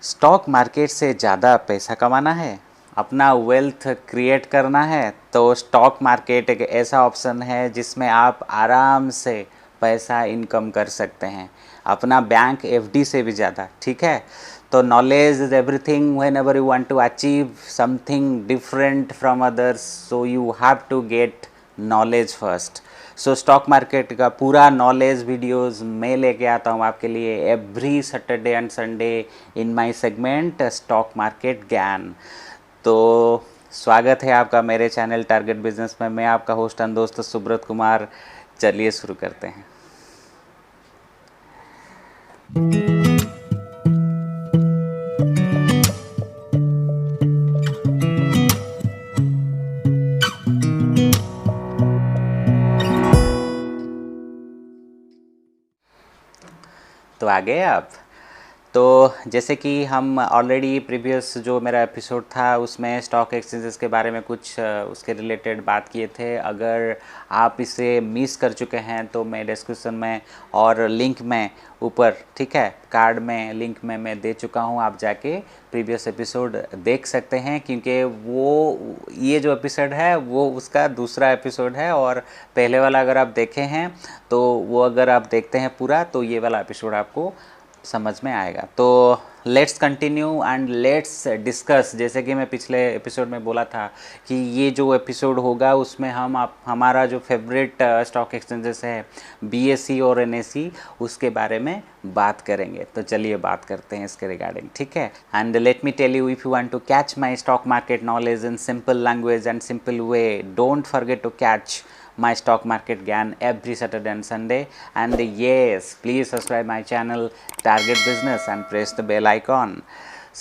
Stock market से ज़्यादा पैसा कमाना है, अपना वेल्थ क्रिएट करना है, तो स्टॉक मार्केट एक ऐसा ऑप्शन है जिसमें आप आराम से पैसा इनकम कर सकते हैं, अपना बैंक एफडी से भी ज़्यादा। ठीक है, तो knowledge is everything. Whenever you want to achieve something different from others, so you have to get knowledge first. So stock market का पूरा नॉलेज वीडियोस मैं लेके आता हूँ आपके लिए every Saturday and Sunday in my segment stock market ज्ञान। तो स्वागत है आपका मेरे चैनल टारगेट बिजनेस में। मैं आपका होस्ट एंड दोस्त सुब्रत कुमार। चलिए शुरू करते हैं। तो आ गए आप। तो जैसे कि हम ऑलरेडी प्रीवियस जो मेरा एपिसोड था उसमें स्टॉक एक्सचेंजेस के बारे में कुछ उसके रिलेटेड बात किए थे। अगर आप इसे मिस कर चुके हैं तो मैं डिस्क्रिप्शन में और लिंक में ऊपर, ठीक है, कार्ड में लिंक में मैं दे चुका हूँ, आप जाके प्रीवियस एपिसोड देख सकते हैं, क्योंकि वो ये जो एपिसोड है वो उसका दूसरा एपिसोड है, और पहले वाला अगर आप देखे हैं तो वो अगर आप देखते हैं पूरा तो ये वाला एपिसोड आपको समझ में आएगा। तो let's continue and let's discuss. जैसे कि मैं पिछले एपिसोड में बोला था कि ये जो एपिसोड होगा उसमें हम हमारा जो फेवरेट स्टॉक एक्सचेंजेस है बीएसई और एनएसई, उसके बारे में बात करेंगे। तो चलिए बात करते हैं इसके रिगार्डिंग, ठीक है। And let me tell you, if you want to catch my stock market knowledge in simple language and simple way, don't forget to catch my stock market gyan every Saturday and Sunday. And yes, please subscribe my channel Target Business and press the bell icon.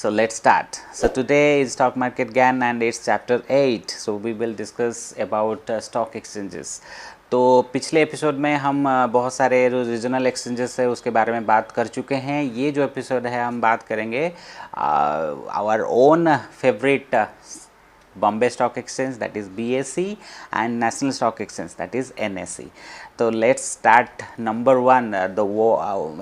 So let's start. So today is stock market gyan and it's chapter 8. So we will discuss about stock exchanges. तो पिछले episode में हम बहुत सारे जो regional exchanges है उसके बारे में बात कर चुके हैं। ये जो एपिसोड है हम बात करेंगे our own favourite Bombay Stock Exchange, that is BSE, and National Stock Exchange, that is NSE. So let's start. Number one,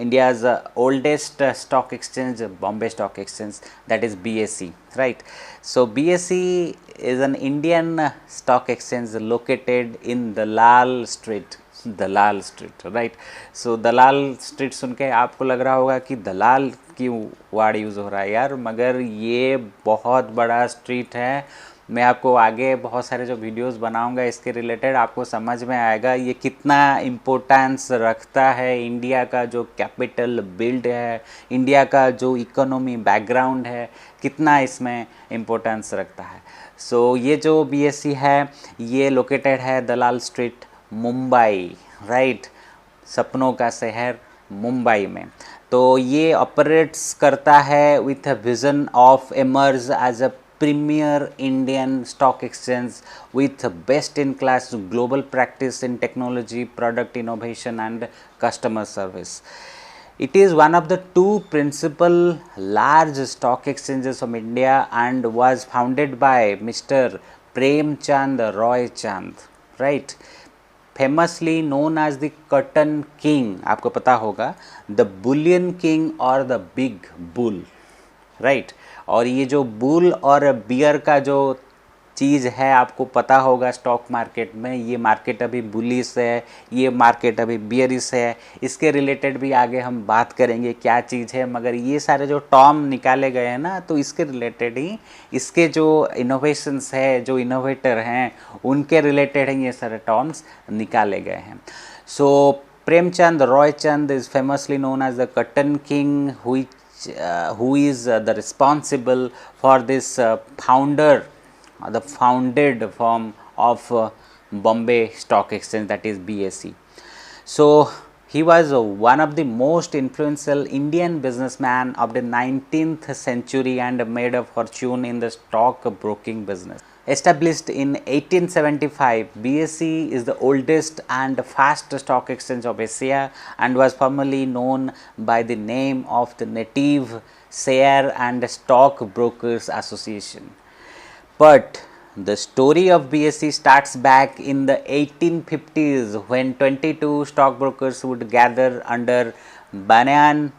India's oldest stock exchange, Bombay Stock Exchange, that is BSE, right? So BSE is an Indian stock exchange located in Dalal Street. Dalal street, right. So Dalal street सुन के आपको लग रहा होगा कि दलाल क्यों word use हो रहा है यार, मगर ये बहुत बड़ा स्ट्रीट है। मैं आपको आगे बहुत सारे जो वीडियोस बनाऊंगा इसके रिलेटेड आपको समझ में आएगा ये कितना इम्पोर्टेंस रखता है। इंडिया का जो कैपिटल बिल्ड है, इंडिया का जो इकोनॉमी बैकग्राउंड है, कितना इसमें इम्पोर्टेंस रखता है। सो ये जो बीएसई है ये लोकेटेड है दलाल स्ट्रीट, मुंबई, राइट, सपनों का शहर मुंबई में। तो ये ऑपरेट्स करता है with a vision of emerge as a premier Indian stock exchange with best in class global practice in technology, product innovation and customer service. It is one of the two principal large stock exchanges of India and was founded by Mr. Prem Chand Roy Chand, right? Famously known as the cotton king. आपको पता होगा the bullion king और the big bull, right. और ये जो bull और beer का जो चीज़ है आपको पता होगा स्टॉक मार्केट में, ये मार्केट अभी बुलिश है, ये मार्केट अभी बियरिश है। इसके रिलेटेड भी आगे हम बात करेंगे क्या चीज़ है, मगर ये सारे जो टर्म निकाले गए हैं ना, तो इसके रिलेटेड ही इसके जो इनोवेशंस है, जो इनोवेटर हैं उनके रिलेटेड ही ये सारे टर्म्स निकाले गए हैं। So Premchand Roychand is famously known as the cotton king, who is the responsible for this the founded firm of Bombay Stock Exchange, that is BSE. So he was one of the most influential Indian businessman of the 19th century and made a fortune in the stock broking business. Established in 1875, BSE is the oldest and fastest stock exchange of Asia and was formerly known by the name of the Native Share and Stock Brokers Association. But the story of BSE starts back in the 1850s when 22 stockbrokers would gather under banyan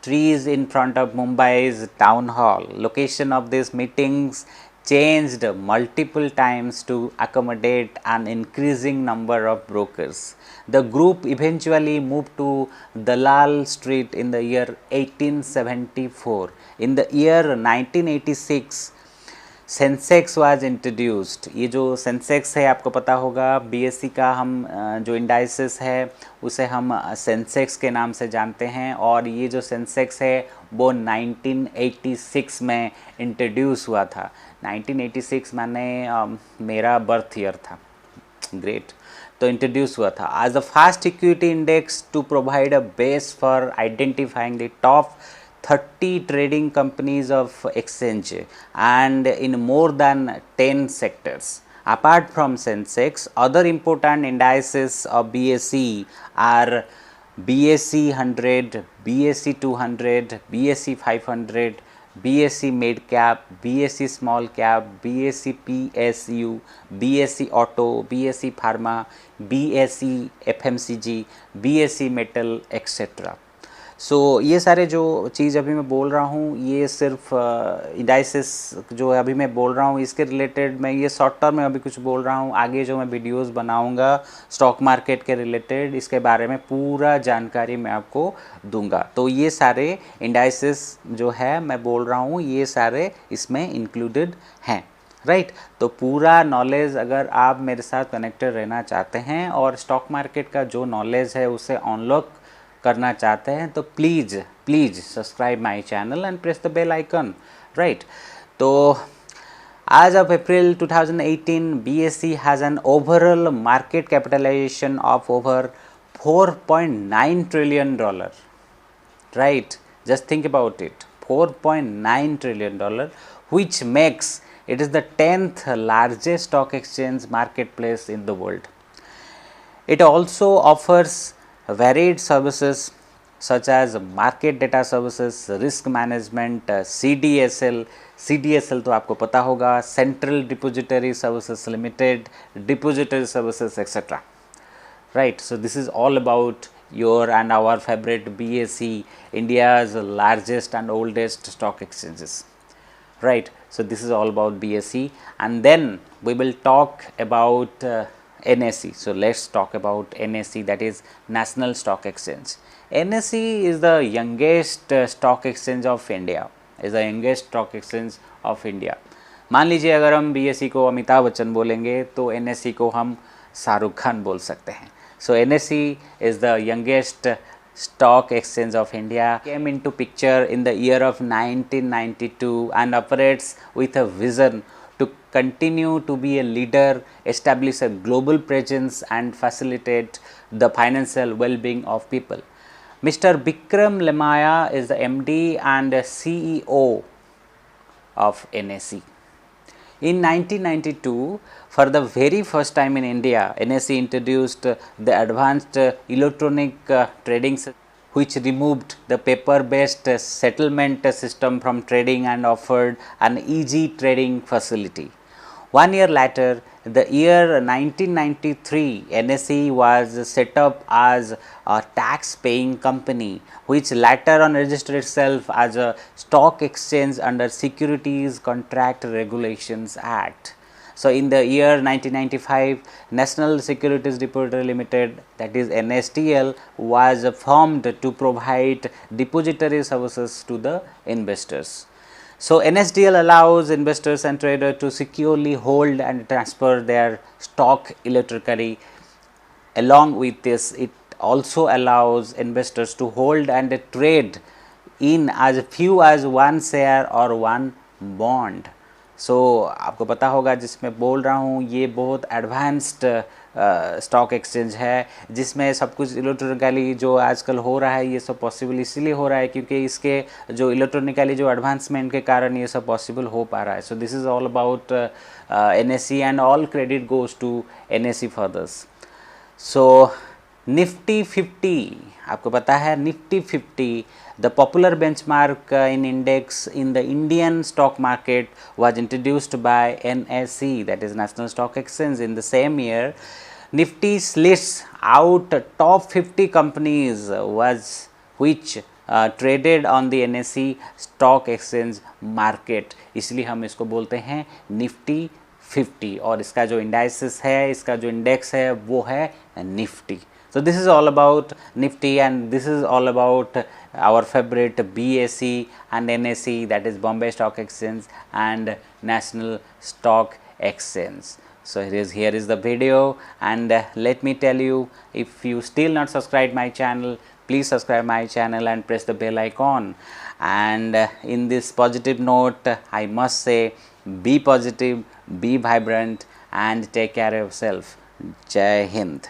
trees in front of Mumbai's town hall. Location of these meetings changed multiple times to accommodate an increasing number of brokers. The group eventually moved to Dalal Street in the year 1874. In the year 1986, Sensex was introduced. ये जो Sensex है आपको पता होगा, BSc का हम जो indices है उसे हम सेंसेक्स के नाम से जानते हैं, और ये जो सेंसेक्स है वो 1986 में इंट्रोड्यूस हुआ था। 1986 माने मेरा बर्थ ईयर था। ग्रेट। तो इंट्रोड्यूस हुआ था as a fast equity index to provide a base for identifying the top 30 trading companies of exchange and in more than 10 sectors. Apart from Sensex, other important indices of BSE are BSE 100, BSE 200, BSE 500, BSE Mid Cap, BSE Small Cap, BSE PSU, BSE Auto, BSE Pharma, BSE FMCG, BSE Metal, etc. सो ये सारे जो चीज़ अभी मैं बोल रहा हूँ ये सिर्फ इंडाइसिस जो अभी मैं बोल रहा हूँ इसके रिलेटेड मैं ये शॉर्ट टर्म में अभी कुछ बोल रहा हूँ। आगे जो मैं वीडियोस बनाऊँगा स्टॉक मार्केट के रिलेटेड इसके बारे में पूरा जानकारी मैं आपको दूंगा। तो ये सारे इंडाइसिस जो है मैं बोल रहा हूँ ये सारे इसमें इंक्लूडेड हैं, राइट। तो पूरा नॉलेज अगर आप मेरे साथ कनेक्टेड रहना चाहते हैं और स्टॉक मार्केट का जो नॉलेज है उसे अनलॉक करना चाहते हैं तो please subscribe my channel and press the bell icon, right. तो as of April 2018 BSE has an overall market capitalization of over 4.9 trillion dollar, right? Just think about it, 4.9 trillion dollar, which makes it is the 10th largest stock exchange marketplace in the world. It also offers varied services such as market data services, risk management, CDSL तो आपको पता होगा, Central Depository Services Limited, Depository Services, etc. Right, so this is all about your and our favorite BSE, India's largest and oldest stock exchanges. Right, so this is all about BSE, and then we will talk about NSE. So let's talk about NSE, that is National Stock Exchange. NSE is the youngest stock exchange of India, is the youngest stock exchange of India. मान लीजिए अगर हम BSE को अमिताभ बच्चन बोलेंगे तो NSE को हम शाहरुख खान बोल सकते हैं. So NSE is the youngest stock exchange of India, came into picture in the year of 1992 and operates with a vision to continue to be a leader, establish a global presence and facilitate the financial well-being of people. Mr. Bikram Lemaya is the MD and CEO of NSE. In 1992, for the very first time in India, NSE introduced the advanced electronic trading system, which removed the paper-based settlement system from trading and offered an easy trading facility. 1 year later, the year 1993, NSE was set up as a tax-paying company, which later on registered itself as a stock exchange under Securities Contract Regulations Act. So, in the year 1995, National Securities Depository Limited, that is NSDL, was formed to provide depository services to the investors. So, NSDL allows investors and traders to securely hold and transfer their stock electronically. Along with this, it also allows investors to hold and trade in as few as one share or one bond. So, आपको पता होगा जिसमें बोल रहा हूँ ये बहुत advanced stock exchange है जिसमें सब कुछ इलेक्ट्रॉनिकली जो आजकल हो रहा है ये सब पॉसिबल इसीलिए हो रहा है क्योंकि इसके जो इलेक्ट्रॉनिकली जो एडवांसमेंट के कारण ये सब पॉसिबल हो पा रहा है. So this is all about NSE and all credit goes to NSE for this. So Nifty 50, आपको पता है Nifty 50, the popular benchmark in index in the Indian stock market was introduced by NSE, that is National Stock Exchange. In the same year, Nifty lists out top 50 companies was which traded on the NSE stock exchange market, इसलिए हम इसको बोलते हैं Nifty 50, और इसका जो indices है, इसका जो इंडेक्स है वो है Nifty. So this is all about Nifty, and this is all about our favorite BSE and NSE, that is Bombay Stock Exchange and National Stock Exchange. So here is the video, and let me tell you, if you still not subscribe my channel, please subscribe my channel and press the bell icon. And in this positive note, I must say, be positive, be vibrant, and take care of yourself. Jai Hind.